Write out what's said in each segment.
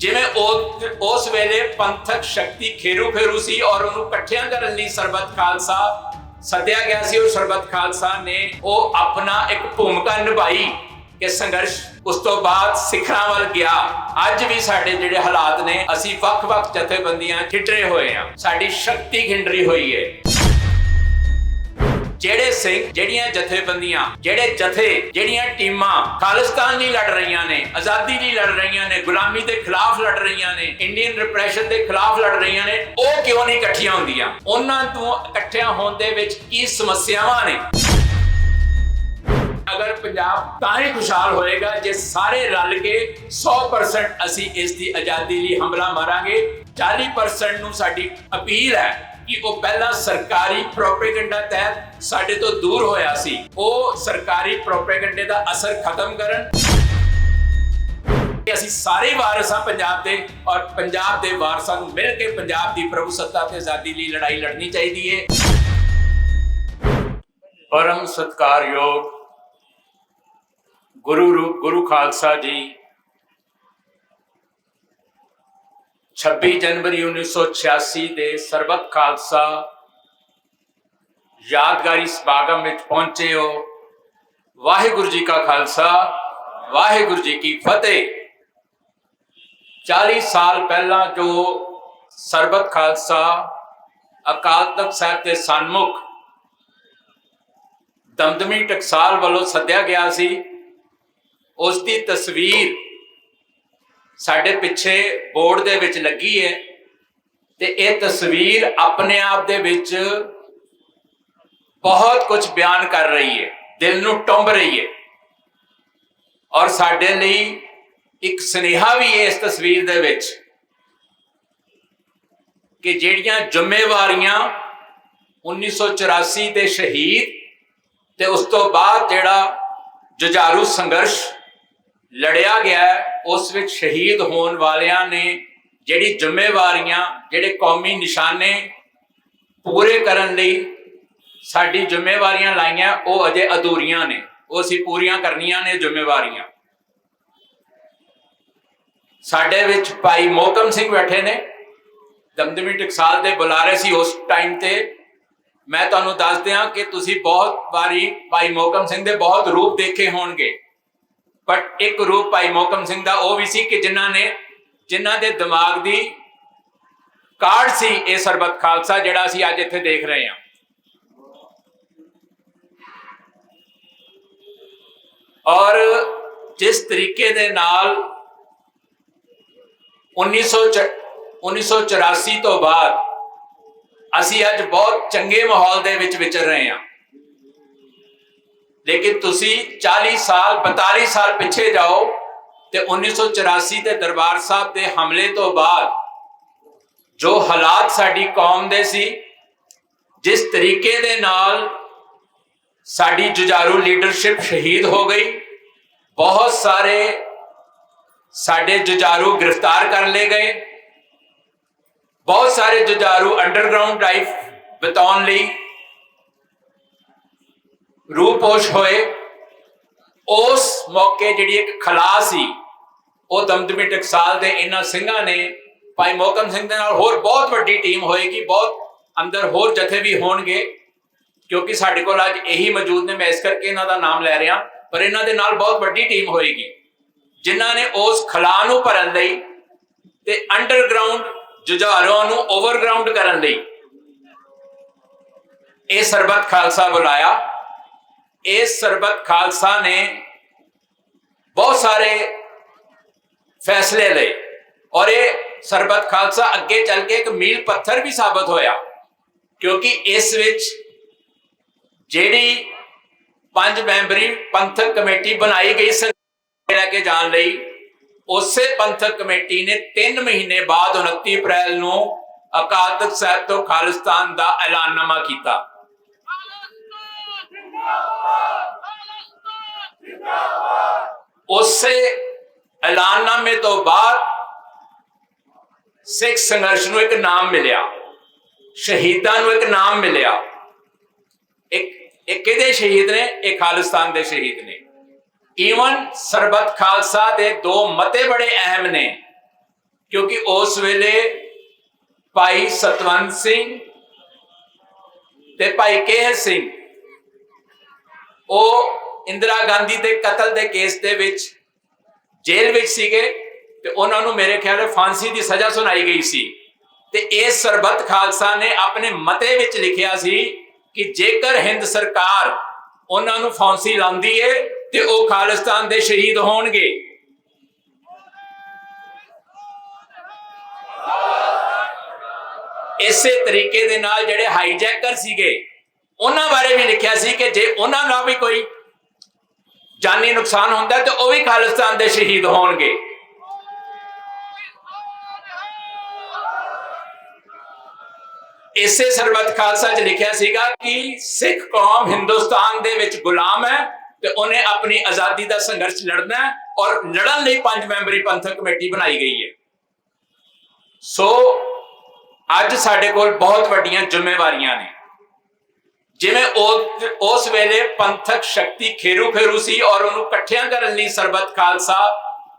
ਜਿਵੇਂ ਉਸ ਵੇਲੇ ਪੰਥਕ ਸ਼ਕਤੀ ਖੇਰੂ ਖੇਰੂ ਸੀ ਔਰ ਉਹਨੂੰ ਇਕੱਠਿਆਂ ਕਰਨ ਲਈ ਸਰਬੱਤ ਖਾਲਸਾ ਸੱਦਿਆ ਗਿਆ ਸੀ। ਔਰ ਸਰਬੱਤ ਖਾਲਸਾ ਨੇ ਉਹ ਆਪਣਾ ਇੱਕ ਭੂਮਿਕਾ ਨਿਭਾਈ ਕਿ ਸੰਘਰਸ਼ ਉਸ ਤੋਂ ਬਾਅਦ ਸਿਖਰਾਂ ਵੱਲ ਗਿਆ। ਅੱਜ ਵੀ ਸਾਡੇ ਜਿਹੜੇ ਹਾਲਾਤ ਨੇ, ਅਸੀਂ ਵੱਖ-ਵੱਖ ਜਥੇਬੰਦੀਆਂ ਖਿੰਡਰੇ ਹੋਏ ਆ, ਸਾਡੀ ਸ਼ਕਤੀ ਖਿੰਡਰੀ ਹੋਈ ਹੈ। ਜਿਹੜੇ ਸਿੰਘ, ਜਿਹੜੀਆਂ ਜਥੇਬੰਦੀਆਂ, ਜਿਹੜੇ ਜਥੇ, ਜਿਹੜੀਆਂ ਟੀਮਾਂ ਖਾਲਿਸਤਾਨ ਲਈ ਲੜ ਰਹੀਆਂ ਨੇ, ਆਜ਼ਾਦੀ ਲਈ ਲੜ ਰਹੀਆਂ ਨੇ, ਗੁਲਾਮੀ ਦੇ ਖਿਲਾਫ ਲੜ ਰਹੀਆਂ ਨੇ, ਇੰਡੀਅਨ ਰਿਪਰੈਸ਼ਨ ਦੇ ਖਿਲਾਫ ਲੜ ਰਹੀਆਂ ਨੇ, ਉਹ ਕਿਉਂ ਨਹੀਂ ਇਕੱਠੀਆਂ ਹੁੰਦੀਆਂ? ਉਹਨਾਂ ਤੋਂ ਇਕੱਠਿਆਂ ਹੋਣ ਦੇ ਵਿੱਚ ਕੀ ਸਮੱਸਿਆਵਾਂ ਨੇ? ਅਗਰ ਪੰਜਾਬ ਤਾਂ ਹੀ ਖੁਸ਼ਹਾਲ ਹੋਏਗਾ ਜੇ ਸਾਰੇ ਰਲ ਕੇ 100% ਅਸੀਂ ਇਸ ਦੀ ਆਜ਼ਾਦੀ ਲਈ ਹਮਲਾ ਮਾਰਾਂਗੇ। 40% ਨੂੰ ਸਾਡੀ ਅਪੀਲ ਹੈ ਕਿ ਉਹ ਪਹਿਲਾਂ ਸਰਕਾਰੀ ਪ੍ਰੋਪੇਗੈਂਡਾ ਤਹਿਤ ਸਾਡੇ ਤੋਂ ਦੂਰ ਹੋਇਆ ਸੀ, ਉਹ ਸਰਕਾਰੀ ਪ੍ਰੋਪੇਗੈਂਡੇ ਦਾ ਅਸਰ ਖਤਮ ਕਰਨ। ਅਸੀਂ ਸਾਰੇ ਵਾਰਿਸ ਹਾਂ ਪੰਜਾਬ ਦੇ, ਔਰ ਪੰਜਾਬ ਦੇ ਵਾਰਸਾਂ ਨੂੰ ਮਿਲ ਕੇ ਪੰਜਾਬ ਦੀ ਪ੍ਰਭੂਸੱਤਾ ਤੇ ਆਜ਼ਾਦੀ ਲਈ ਲੜਾਈ ਲੜਨੀ ਚਾਹੀਦੀ ਹੈ। ਪਰਮ ਸਤਿਕਾਰਯੋਗ ਗੁਰੂ ਖਾਲਸਾ ਜੀ 26 ਜਨਵਰੀ 1986 ਦੇ ਸਰਬੱਤ ਖਾਲਸਾ ਯਾਦਗਾਰੀ ਸਮਾਗਮ ਵਿੱਚ ਪਹੁੰਚੇ ਹੋ। ਵਾਹਿਗੁਰੂ ਜੀ ਕਾ ਖਾਲਸਾ, ਵਾਹਿਗੁਰੂ ਜੀ ਕੀ ਫਤਿਹ। 40 ਸਾਲ ਪਹਿਲਾਂ ਜੋ ਸਰਬੱਤ ਖਾਲਸਾ ਅਕਾਲ ਤਖਤ ਸਾਹਿਬ ਦੇ ਸਨਮੁਖ ਦਮਦਮੀ ਟਕਸਾਲ ਵੱਲੋਂ ਸੱਦਿਆ ਗਿਆ ਸੀ, ਉਸ ਦੀ ਤਸਵੀਰ ਸਾਡੇ ਪਿੱਛੇ ਬੋਰਡ ਦੇ ਵਿੱਚ ਲੱਗੀ ਹੈ ਤੇ ਇਹ ਤਸਵੀਰ ਆਪਣੇ ਆਪ ਦੇ ਵਿੱਚ ਬਹੁਤ ਕੁਝ ਬਿਆਨ ਕਰ ਰਹੀ ਹੈ, ਦਿਲ ਨੂੰ ਟੁੰਬ ਰਹੀ ਹੈ। ਔਰ ਸਾਡੇ ਲਈ ਇੱਕ ਸੁਨੇਹਾ ਵੀ ਹੈ ਇਸ ਤਸਵੀਰ ਦੇ ਵਿੱਚ ਕਿ ਜਿਹੜੀਆਂ ਜ਼ਿੰਮੇਵਾਰੀਆਂ 1984 ਦੇ ਸ਼ਹੀਦ ਤੇ ਉਸ ਤੋਂ ਬਾਅਦ ਜਿਹੜਾ ਜੁਝਾਰੂ ਸੰਘਰਸ਼ ਲੜਿਆ ਗਿਆ, ਉਸ ਵਿੱਚ ਸ਼ਹੀਦ ਹੋਣ ਵਾਲਿਆਂ ਨੇ ਜਿਹੜੀ ਜ਼ਿੰਮੇਵਾਰੀਆਂ, ਜਿਹੜੇ ਕੌਮੀ ਨਿਸ਼ਾਨੇ ਪੂਰੇ ਕਰਨ ਲਈ ਸਾਡੀ ਜ਼ਿੰਮੇਵਾਰੀਆਂ ਲਾਈਆਂ, ਉਹ ਅਜੇ ਅਧੂਰੀਆਂ ਨੇ, ਉਹ ਅਸੀਂ ਪੂਰੀਆਂ ਕਰਨੀਆਂ ਨੇ ਜ਼ਿੰਮੇਵਾਰੀਆਂ। ਸਾਡੇ ਵਿੱਚ ਭਾਈ ਮੋਹਕਮ ਸਿੰਘ ਬੈਠੇ ਨੇ, ਦਮਦਮੀ ਟਕਸਾਲ ਦੇ ਬੁਲਾਰੇ ਸੀ ਉਸ ਟਾਈਮ ਤੇ। ਮੈਂ ਤੁਹਾਨੂੰ ਦੱਸ ਦਿਆਂ ਕਿ ਤੁਸੀਂ ਬਹੁਤ ਵਾਰੀ ਭਾਈ ਮੋਹਕਮ ਸਿੰਘ ਦੇ ਬਹੁਤ ਰੂਪ ਦੇਖੇ ਹੋਣਗੇ, ਪਰ ਇੱਕ ਰੂਪ ਭਾਈ ਮੋਹਕਮ ਸਿੰਘ ਦਾ ਉਹ ਵੀ ਸੀ ਕਿ ਜਿਨ੍ਹਾਂ ਦੇ ਦਿਮਾਗ ਦੀ ਕਾਢ ਸੀ ਇਹ ਸਰਬੱਤ ਖਾਲਸਾ ਜਿਹੜਾ ਅਸੀਂ ਅੱਜ ਇੱਥੇ ਦੇਖ ਰਹੇ ਹਾਂ। ਔਰ ਜਿਸ ਤਰੀਕੇ ਦੇ ਨਾਲ 1984 ਤੋਂ ਬਾਅਦ ਅਸੀਂ ਅੱਜ ਬਹੁਤ ਚੰਗੇ ਮਾਹੌਲ ਦੇ ਵਿੱਚ ਵਿਚਰ ਰਹੇ ਹਾਂ, ਲੇਕਿਨ ਤੁਸੀਂ 40 ਸਾਲ 42 ਸਾਲ ਪਿੱਛੇ ਜਾਓ ਤੇ 1984 ਦੇ ਦਰਬਾਰ ਸਾਹਿਬ ਦੇ ਹਮਲੇ ਤੋਂ ਬਾਅਦ ਜੋ ਹਾਲਾਤ ਸਾਡੀ ਕੌਮ ਦੇ ਸੀ, ਜਿਸ ਤਰੀਕੇ ਦੇ ਨਾਲ ਸਾਡੀ ਜੁਝਾਰੂ ਲੀਡਰਸ਼ਿਪ ਸ਼ਹੀਦ ਹੋ ਗਈ, ਬਹੁਤ ਸਾਰੇ ਸਾਡੇ ਜੁਝਾਰੂ ਗ੍ਰਿਫਤਾਰ ਕਰ ਲਏ ਗਏ, ਬਹੁਤ ਸਾਰੇ ਜੁਝਾਰੂ ਅੰਡਰਗਰਾਉਂਡ ਲਾਈਫ ਬਿਤਾਉਣ ਲਈ ਰੂਪੋਸ਼ ਹੋਏ। ਉਸ ਮੌਕੇ ਜਿਹੜੀ ਇੱਕ ਖਲਾ ਸੀ ਉਹ ਦਮਦਮੀ ਟਕਸਾਲ ਦੇ ਇਹਨਾਂ ਸਿੰਘਾਂ ਨੇ ਭਾਈ ਮੋਹਕਮ ਸਿੰਘ ਦੇ ਨਾਲ ਹੋਰ ਬਹੁਤ ਵੱਡੀ ਟੀਮ ਹੋਏਗੀ, ਬਹੁਤ ਅੰਦਰ ਹੋਰ ਜਥੇ ਵੀ ਹੋਣਗੇ, ਕਿਉਂਕਿ ਸਾਡੇ ਕੋਲ ਅੱਜ ਇਹੀ ਮੌਜੂਦ ਨੇ, ਮੈਂ ਇਸ ਕਰਕੇ ਇਹਨਾਂ ਦਾ ਨਾਮ ਲੈ ਰਿਹਾ, ਪਰ ਇਹਨਾਂ ਦੇ ਨਾਲ ਬਹੁਤ ਵੱਡੀ ਟੀਮ ਹੋਏਗੀ ਜਿਨ੍ਹਾਂ ਨੇ ਉਸ ਖਲਾ ਨੂੰ ਭਰਨ ਲਈ ਤੇ ਅੰਡਰਗਰਾਉਂਡ ਜੁਝਾਰੂਆਂ ਨੂੰ ਓਵਰਗਰਾਉਂਡ ਕਰਨ ਲਈ ਇਹ ਸਰਬੱਤ ਖਾਲਸਾ ਬੁਲਾਇਆ। ਇਸ ਸਰਬੱਤ ਖਾਲਸਾ ਨੇ ਬਹੁਤ ਸਾਰੇ ਫੈਸਲੇ ਲਏ ਔਰ ਇਹ ਸਰਬੱਤ ਖਾਲਸਾ ਅੱਗੇ ਚੱਲ ਕੇ ਇੱਕ ਮੀਲ ਪੱਥਰ ਵੀ ਸਾਬਤ ਹੋਇਆ, ਕਿਉਂਕਿ ਇਸ ਵਿੱਚ ਜਿਹੜੀ 5 ਮੈਂਬਰੀ ਪੰਥਕ ਕਮੇਟੀ ਬਣਾਈ ਗਈ ਸੀ ਲੈ ਕੇ ਜਾਣ ਲਈ, ਉਸੇ ਪੰਥਕ ਕਮੇਟੀ ਨੇ 3 ਮਹੀਨੇ ਬਾਅਦ 29 ਅਪ੍ਰੈਲ ਨੂੰ ਅਕਾਲ ਤਖਤ ਸਾਹਿਬ ਤੋਂ ਖਾਲਿਸਤਾਨ ਦਾ ਐਲਾਨਨਾਮਾ ਕੀਤਾ। ਉਸੇ ਐਲਾਨਨਾਮੇ ਤੋਂ ਬਾਅਦ ਸਿੱਖ ਸੰਘਰਸ਼ ਨੂੰ ਇੱਕ ਨਾਮ ਮਿਲਿਆ, ਸ਼ਹੀਦਾਂ ਨੂੰ ਇੱਕ ਨਾਮ ਮਿਲਿਆ। ਇਹ ਕਿਹਦੇ ਸ਼ਹੀਦ ਨੇ? ਇਹ ਖਾਲਿਸਤਾਨ ਦੇ ਸ਼ਹੀਦ ਨੇ। ਈਵਨ ਸਰਬੱਤ ਖਾਲਸਾ ਦੇ 2 ਮਤੇ ਬੜੇ ਅਹਿਮ ਨੇ। क्योंकि उस वेले भाई सतवंत सिंह ते भाई केहर सिंह ਉਹ इंदिरा गांधी के कतल के केस दे विच जेल विच सीगे ते उन्हां नूं मेरे ख्याल फांसी की सज़ा सुनाई गई सी। ते इस सरबत खालसा ने अपने मते विच लिखिया सी कि जेकर हिंद सरकार उन्हां नूं फांसी लाउंदी है ते वो खालिस्तान दे शहीद होणगे। इसे तरीके दे नाल जिहड़े हाईजैकर सीगे उन्हां बारे भी लिखिया सी कि जे उन्हां नाल भी कोई जानी नुकसान होंदा तो वह भी खालिस्तान दे शहीद होणगे। इसे सरबत खालसा च लिखिया सीगा कि सिख कौम हिंदुस्तान दे विच गुलाम है ते उन्हें अपनी आजादी का संघर्ष लड़ना है और लड़न लई 5 मैंबरी पंथक कमेटी बनाई गई है। सो अज साडे कोल बहुत वड्डियां जिम्मेवारियां ने। जिवें उस वेले पंथक शक्ति खेरू खेरू सी और उन्होंने इकट्ठियां करन लई सरबत खालसा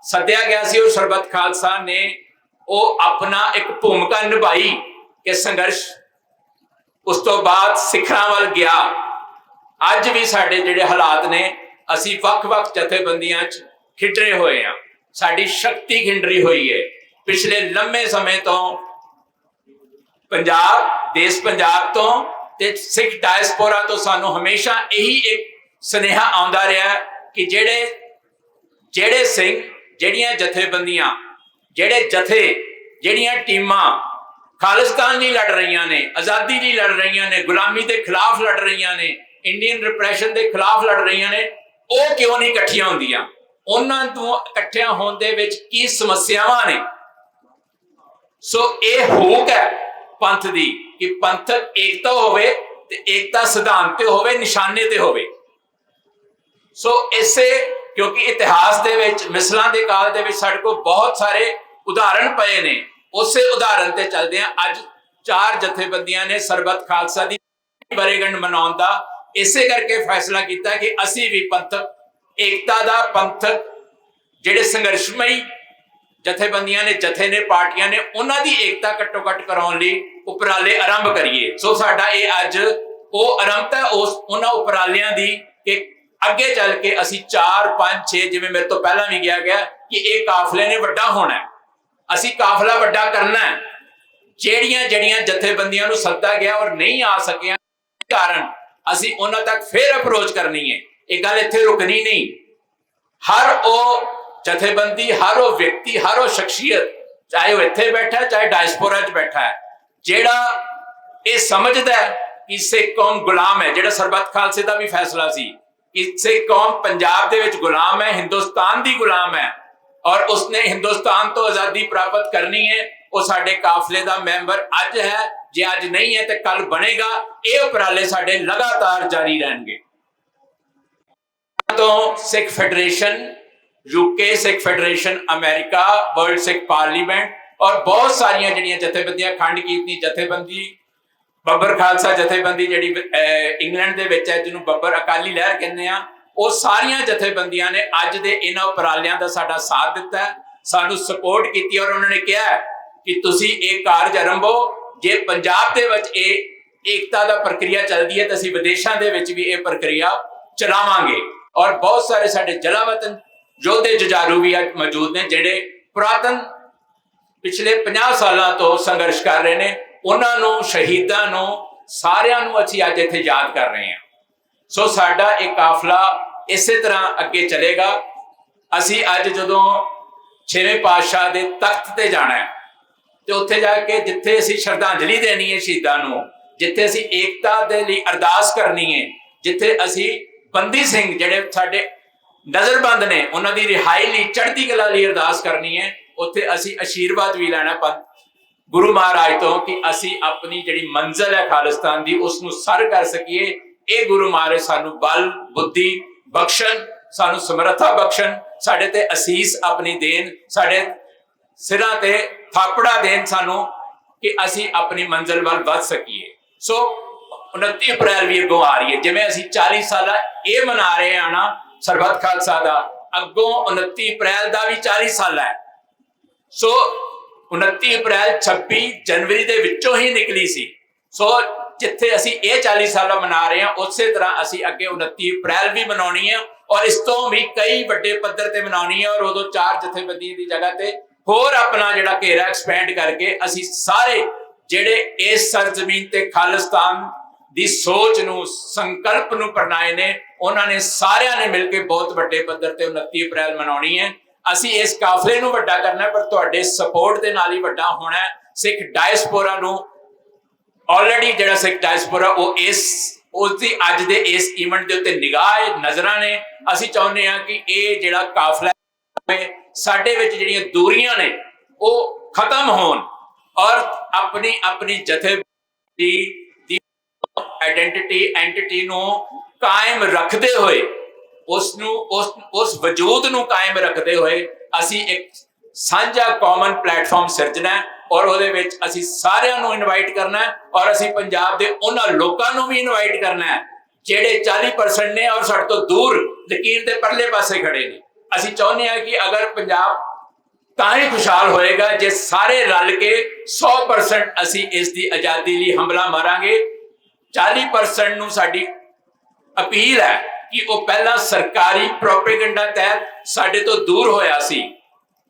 सद्या गया सी और सरबत खालसा ने वो अपना एक भूमिका निभाई कि संघर्ष उस तो बाद सिखरां वल गया। अज भी साडे जिहड़े हालात ने असीं वख-वख जथेबंदियां च खिंडरे होए हां, साडी शक्ति खिंडरी हुई है। पिछले लंबे समय तो पंजाब देश पंजाब तो ते सिख डायस्पोरा तो सानू हमेशा यही एक सुनेहा आउंदा रहा कि जेड़े सिंह जेड़ियां जथेबंदियां जेड़े जथे जेड़ियां टीमां खालिस्तान लई लड़ रही ने, आज़ादी लई लड़ रही ने, गुलामी के खिलाफ लड़ रही ने, इंडियन रिप्रैशन के खिलाफ लड़ रही ने, वो क्यों नहीं इकट्ठियां होंदियां? उन्हां तों इकट्ठियां होण दे विच की समस्यावां ने? सो ये हुक है पंथ दी कि पंथक एकता होवे ते एकता सिद्धांत ते होवे, निशाने ते होवे। सो इसे क्योंकि इतिहास दे विच मिसलां दे काल दे विच साडे कोल बहुत सारे उदाहरण पए ने। उसे उदाहरण ते चलदे हां अज 4 जथेबंदियां ने सरबत खालसा दी वरेगंढ मनाउण दा इसे करके फैसला किया कि असीं भी पंथक एकता दा पंथक जिहड़े संघर्षमई जथेबंदियां ने, जथे ने, पार्टियां ने, उन्हां दी एकता घट्टो घट कराउण लई उपराले आरंभ करिए। सो साडा ये अज वो आरंभता उस उन्हां उपरालियां दी कि अगे चल के असीं 4 5 6 जिवें मेरे तो पहला भी गया कि एक काफले ने वड्डा होना है, असीं काफला वड्डा करना है। जेड़ियां जेड़ियां जथेबंदियां नूं सद्दा गया और नहीं आ सकिया कारण असीं उन्हां तक फिर अप्रोच करनी है। ये गल इत्थे रुकनी नहीं। हर वो जथेबंदी, हर वो व्यक्ति, हर वो शख्सियत चाहे वो इत्थे बैठा है चाहे डायस्पोरा च बैठा है, जेड़ा ये समझदा है कि सिख कौम गुलाम है, जेड़ा सरबत खालसे का भी फैसला सी कि सिख कौम पंजाब दे विच गुलाम है, हिंदुस्तान दी गुलाम है और उसने हिंदुस्तान तो आजादी प्राप्त करनी है। वो साडे काफले का मैंबर अज है, जे अज नहीं है तो कल बनेगा। ये उपराले साडे लगातार जारी रहेंगे। तो Sikh federation UK, Sikh federation America, world Sikh parliament और बहुत सारिया जिहड़ियां जथेबंदियां, खंड कीर्तनी जथेबंदी, बब्बर खालसा जथेबंदी जिहड़ी इंग्लैंड दे विच है, जिन्होंने बब्बर अकाली लहर कहते हैं, वो सारिया जथेबंदियां ने अज दे इन्हां उपरालियां दा साडा साथ दिता है, सानू सपोर्ट की और उन्होंने कहा कि तुसीं ये कारज आरंभो। जे पंजाब दे विच एकता दा प्रक्रिया चलदी है तो असीं विदेशां दे विच भी ये प्रक्रिया चलावांगे। और बहुत सारे साडे जलावतन योधे जुझारू भी अज मौजूद ने जिहड़े पुरातन पिछले 50 सालों तो संघर्ष कर रहे हैं। उन्होंने शहीदों नूं सारियां नूं असीं अज इत्थे याद कर रहे हैं। सो साडा एक काफला इस तरह अगे चलेगा। असीं अज जदों 6वें पातशाह दे तख्त ते जाना है तो उत्थे जाके जिथे असीं श्रद्धांजलि देनी है शहीदों नूं, जिथे असीं एकता दे लई अरदास करनी है, जिथे असीं बंदी सिंह जिहड़े साडे नजरबंद ने उन्हां दी रिहाई लई चढ़ती कला लई अरदास करनी है, उत्थे असीं आशीर्वाद भी लैना पंथ गुरु महाराज तो कि असीं अपनी जिहड़ी मंजिल है खालिस्तान दी उसनूं सर कर सकीए। ये गुरु महाराज सानू बल बुद्धि बख्शण, सानू समर्था बख्शण, साडे ते असीस अपनी देन, साडे सिरां ते थापड़ा देन सानू कि असीं अपनी मंजिल वल वध सकीए। सो 29 अप्रैल भी अगों आ रही है, जिवें असीं 40 साल ये मना रहे हैं ना सरबत खालसा दा, अगों 29 अप्रैल का भी 40 साल है। सो 29 ਅਪ੍ਰੈਲ 26 ਜਨਵਰੀ ਦੇ ਵਿੱਚੋਂ ਹੀ ਨਿਕਲੀ ਸੀ। ਸੋ ਜਿੱਥੇ ਅਸੀਂ ਇਹ 40 ਸਾਲਾ ਮਨਾ ਰਹੇ ਹਾਂ, ਉਸੇ ਤਰ੍ਹਾਂ ਅਸੀਂ ਅੱਗੇ 29 ਅਪ੍ਰੈਲ ਵੀ ਮਨਾਉਣੀ ਹੈ ਔਰ ਇਸ ਤੋਂ ਵੀ ਕਈ ਵੱਡੇ ਪੱਧਰ ਤੇ ਮਨਾਉਣੀ ਹੈ। ਔਰ ਉਦੋਂ 4 ਜਥੇਬੰਦੀ ਦੀ ਜਗ੍ਹਾ ਤੇ ਹੋਰ ਆਪਣਾ ਜਿਹੜਾ ਘੇਰਾ ਐਕਸਪੈਂਡ ਕਰਕੇ ਅਸੀਂ ਸਾਰੇ ਜਿਹੜੇ ਇਸ ਸਰਜ਼ਮੀਨ ਤੇ ਖਾਲਿਸਤਾਨ ਦੀ ਸੋਚ ਨੂੰ, ਸੰਕਲਪ ਨੂੰ ਪ੍ਰਣਾਏ ਨੇ, ਉਹਨਾਂ ਨੇ ਸਾਰਿਆਂ ਨੇ ਮਿਲ ਕੇ ਬਹੁਤ ਵੱਡੇ ਪੱਧਰ ਤੇ 29 ਅਪ੍ਰੈਲ ਮਨਾਉਣੀ ਹੈ। ਅਸੀਂ ਇਸ ਕਾਫਲੇ ਨੂੰ ਵੱਡਾ ਕਰਨਾ, ਪਰ ਤੁਹਾਡੇ ਸਪੋਰਟ ਦੇ ਨਾਲ ਹੀ ਵੱਡਾ ਹੋਣਾ ਹੈ। ਸਿੱਖ ਡਾਇਸਪੋਰਾ ਨੂੰ ਆਲਰੇਡੀ ਜਿਹੜਾ ਸਿੱਖ ਡਾਇਸਪੋਰਾ ਉਹ ਉਸਦੀ ਅੱਜ ਦੇ ਇਸ ਈਵੈਂਟ ਦੇ ਉੱਤੇ ਨਿਗਾਹ ਨਜ਼ਰਾਂ ਨੇ। ਅਸੀਂ ਚਾਹੁੰਦੇ ਹਾਂ ਕਿ ਇਹ ਜਿਹੜਾ ਕਾਫਲਾ ਸਾਡੇ ਵਿੱਚ ਜਿਹੜੀਆਂ ਦੂਰੀਆਂ ਨੇ ਉਹ ਖਤਮ ਹੋਣ ਔਰ ਆਪਣੀ ਆਪਣੀ ਜਥੇਬੰਦੀ ਦੀ ਆਇਡੈਂਟੀਟੀ ਐਂਟੀਟੀ ਨੂੰ ਕਾਇਮ ਰੱਖਦੇ ਹੋਏ ਉਸ ਵਜੂਦ ਨੂੰ ਕਾਇਮ ਰੱਖਦੇ ਹੋਏ ਅਸੀਂ ਇੱਕ ਸਾਂਝਾ ਕਾਮਨ ਪਲੇਟਫਾਰਮ ਸਿਰਜਣਾ ਹੈ ਔਰ ਉਹਦੇ ਵਿੱਚ ਅਸੀਂ ਸਾਰਿਆਂ ਨੂੰ ਇਨਵਾਈਟ ਕਰਨਾ ਹੈ ਔਰ ਅਸੀਂ ਪੰਜਾਬ ਦੇ ਉਹਨਾਂ ਲੋਕਾਂ ਨੂੰ ਵੀ ਇਨਵਾਈਟ ਕਰਨਾ ਹੈ ਜਿਹੜੇ 40% ਨੇ ਔਰ ਸਾਡੇ ਤੋਂ ਦੂਰ ਲਕੀਰ ਦੇ ਪਰਲੇ ਪਾਸੇ ਖੜੇ ਨੇ। ਅਸੀਂ ਚਾਹੁੰਦੇ ਹਾਂ ਕਿ ਅਗਰ ਪੰਜਾਬ ਤਾਂ ਹੀ ਖੁਸ਼ਹਾਲ ਹੋਏਗਾ ਜੇ ਸਾਰੇ ਰਲ ਕੇ 100% ਅਸੀਂ ਇਸ ਦੀ ਆਜ਼ਾਦੀ ਲਈ ਹੰਭਲਾ ਮਾਰਾਂਗੇ। 40% ਨੂੰ ਸਾਡੀ ਅਪੀਲ ਹੈ ਕਿ ਉਹ ਪਹਿਲਾਂ ਸਰਕਾਰੀ ਪ੍ਰੋਪੇਗੈਂਡਾ ਤਹਿਤ ਸਾਡੇ ਤੋਂ ਦੂਰ ਹੋਇਆ ਸੀ,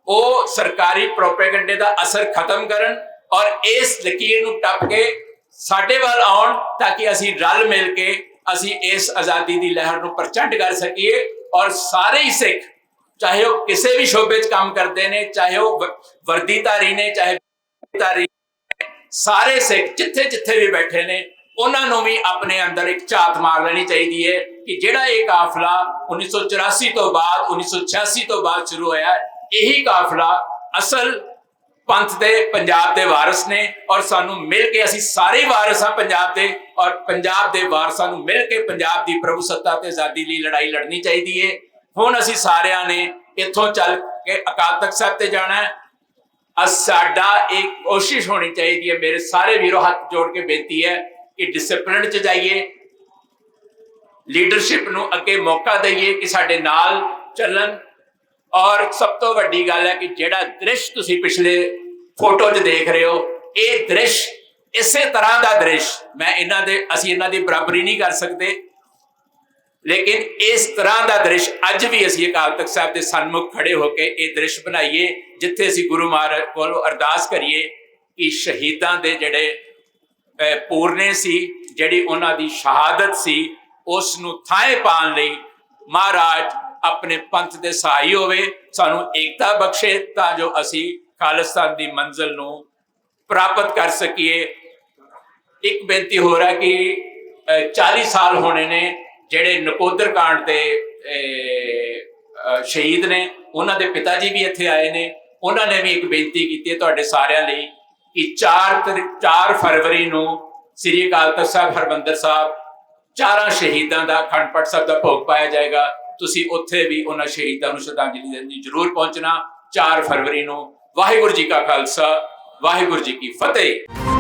ਉਹ ਸਰਕਾਰੀ ਪ੍ਰੋਪੇਗੈਂਡੇ ਦਾ ਅਸਰ ਖਤਮ ਕਰਨ ਔਰ ਇਸ ਲਕੀਰ ਨੂੰ ਟੱਪ ਕੇ ਸਾਡੇ ਵੱਲ ਆਉਣ ਤਾਂ ਕਿ ਅਸੀਂ ਰਲ ਮਿਲ ਕੇ ਅਸੀਂ ਇਸ ਆਜ਼ਾਦੀ ਦੀ ਲਹਿਰ ਨੂੰ ਪ੍ਰਚੰਡ ਕਰ ਸਕੀਏ। ਔਰ ਸਾਰੇ ਹੀ ਸਿੱਖ, ਚਾਹੇ ਉਹ ਕਿਸੇ ਵੀ ਸ਼ੋਬੇ 'ਚ ਕੰਮ ਕਰਦੇ ਨੇ, ਚਾਹੇ ਉਹ ਵਰਦੀਧਾਰੀ ਨੇ, ਚਾਹੇ ਧਾਰੀ, ਸਾਰੇ ਸਿੱਖ ਜਿੱਥੇ ਜਿੱਥੇ ਵੀ ਬੈਠੇ ਨੇ ਉਹਨਾਂ ਨੂੰ ਵੀ ਆਪਣੇ ਅੰਦਰ ਇੱਕ ਝਾਤ ਮਾਰ ਲੈਣੀ ਚਾਹੀਦੀ ਹੈ ਕਿ ਜਿਹੜਾ ਇਹ ਕਾਫਲਾ 1984 ਤੋਂ ਬਾਅਦ 1986 ਤੋਂ ਬਾਅਦ ਸ਼ੁਰੂ ਹੋਇਆ, ਇਹੀ ਕਾਫਲਾ ਅਸਲ ਪੰਥ ਦੇ ਪੰਜਾਬ ਦੇ ਵਾਰਿਸ ਨੇ ਔਰ ਸਾਨੂੰ ਮਿਲ ਕੇ ਅਸੀਂ ਸਾਰੇ ਵਾਰਿਸ ਹਾਂ ਪੰਜਾਬ ਦੇ ਔਰ ਪੰਜਾਬ ਦੇ ਵਾਰਿਸਾਂ ਨੂੰ ਮਿਲ ਕੇ ਪੰਜਾਬ ਦੀ ਪ੍ਰਭੂ ਸੱਤਾ ਤੇ ਆਜ਼ਾਦੀ ਲਈ ਲੜਾਈ ਲੜਨੀ ਚਾਹੀਦੀ ਹੈ। ਹੁਣ ਅਸੀਂ ਸਾਰਿਆਂ ਨੇ ਇੱਥੋਂ ਚੱਲ ਕੇ ਅਕਾਲ ਤਖਤ ਸਾਹਿਬ ਤੇ ਜਾਣਾ ਹੈ। ਸਾਡਾ ਇੱਕ ਕੋਸ਼ਿਸ਼ ਹੋਣੀ ਚਾਹੀਦੀ ਹੈ, ਮੇਰੇ ਸਾਰੇ ਵੀਰੋ ਹੱਥ ਜੋੜ ਕੇ ਬੇਨਤੀ ਹੈ ਕਿ ਡਿਸਪਲਿਨ 'ਚ ਜਾਈਏ, ਲੀਡਰਸ਼ਿਪ ਨੂੰ ਅੱਗੇ ਮੌਕਾ ਦਈਏ ਕਿ ਸਾਡੇ ਨਾਲ ਚੱਲਣ। ਔਰ ਸਭ ਤੋਂ ਵੱਡੀ ਗੱਲ ਹੈ ਕਿ ਜਿਹੜਾ ਦ੍ਰਿਸ਼ ਤੁਸੀਂ ਪਿਛਲੇ ਫੋਟੋ 'ਚ ਦੇਖ ਰਹੇ ਹੋ, ਇਹ ਦ੍ਰਿਸ਼ ਇਸੇ ਤਰ੍ਹਾਂ ਦਾ ਦ੍ਰਿਸ਼ ਅਸੀਂ ਇਹਨਾਂ ਦੀ ਬਰਾਬਰੀ ਨਹੀਂ ਕਰ ਸਕਦੇ, ਲੇਕਿਨ ਇਸ ਤਰ੍ਹਾਂ ਦਾ ਦ੍ਰਿਸ਼ ਅੱਜ ਵੀ ਅਸੀਂ ਅਕਾਲ ਤਖਤ ਸਾਹਿਬ ਦੇ ਸਨਮੁਖ ਖੜੇ ਹੋ ਕੇ ਇਹ ਦ੍ਰਿਸ਼ ਬਣਾਈਏ ਜਿੱਥੇ ਅਸੀਂ ਗੁਰੂ ਮਹਾਰਾਜ ਕੋਲੋਂ ਅਰਦਾਸ ਕਰੀਏ ਕਿ ਸ਼ਹੀਦਾਂ ਦੇ ਜਿਹੜੇ ਪੂਰਨੇ ਸੀ, ਜਿਹੜੀ ਉਹਨਾਂ ਦੀ ਸ਼ਹਾਦਤ ਸੀ, ਉਸ ਨੂੰ ਥਾਂ ਪਾਉਣ ਲਈ ਮਹਾਰਾਜ ਆਪਣੇ ਪੰਥ ਦੇ ਸਹਾਈ ਹੋਵੇ, ਸਾਨੂੰ ਏਕਤਾ ਬਖਸ਼ੇ ਤਾਂ ਜੋ ਅਸੀਂ ਖਾਲਿਸਤਾਨ ਦੀ ਮੰਜ਼ਿਲ ਨੂੰ ਪ੍ਰਾਪਤ ਕਰ ਸਕੀਏ। ਇੱਕ ਬੇਨਤੀ ਹੋ ਰਿਹਾ ਕਿ 40 ਸਾਲ ਹੋਣੇ ਨੇ ਜਿਹੜੇ ਨਕੋਦਰ ਕਾਂਡ ਦੇ ਸ਼ਹੀਦ ਨੇ, ਉਹਨਾਂ ਦੇ ਪਿਤਾ ਜੀ ਵੀ ਇੱਥੇ ਆਏ ਨੇ, ਉਹਨਾਂ ਨੇ ਵੀ ਇੱਕ ਬੇਨਤੀ ਕੀਤੀ ਹੈ ਤੁਹਾਡੇ ਸਾਰਿਆਂ ਲਈ ਕਿ 4 ਫਰਵਰੀ ਨੂੰ ਸ੍ਰੀ ਅਕਾਲ ਤਖਤ ਸਾਹਿਬ ਹਰਿਮੰਦਰ ਸਾਹਿਬ 4 ਸ਼ਹੀਦਾਂ ਦਾ ਅਖੰਡ ਪਾਠ ਸਾਹਿਬ ਦਾ ਭੋਗ ਪਾਇਆ ਜਾਏਗਾ। ਤੁਸੀਂ ਉੱਥੇ ਵੀ ਉਹਨਾਂ ਸ਼ਹੀਦਾਂ ਨੂੰ ਸ਼ਰਧਾਂਜਲੀ ਦੇਣ ਲਈ ਜ਼ਰੂਰ ਪਹੁੰਚਣਾ 4 ਫਰਵਰੀ ਨੂੰ। ਵਾਹਿਗੁਰੂ ਜੀ ਕਾ ਖਾਲਸਾ, ਵਾਹਿਗੁਰੂ ਜੀ ਕੀ ਫਤਿਹ।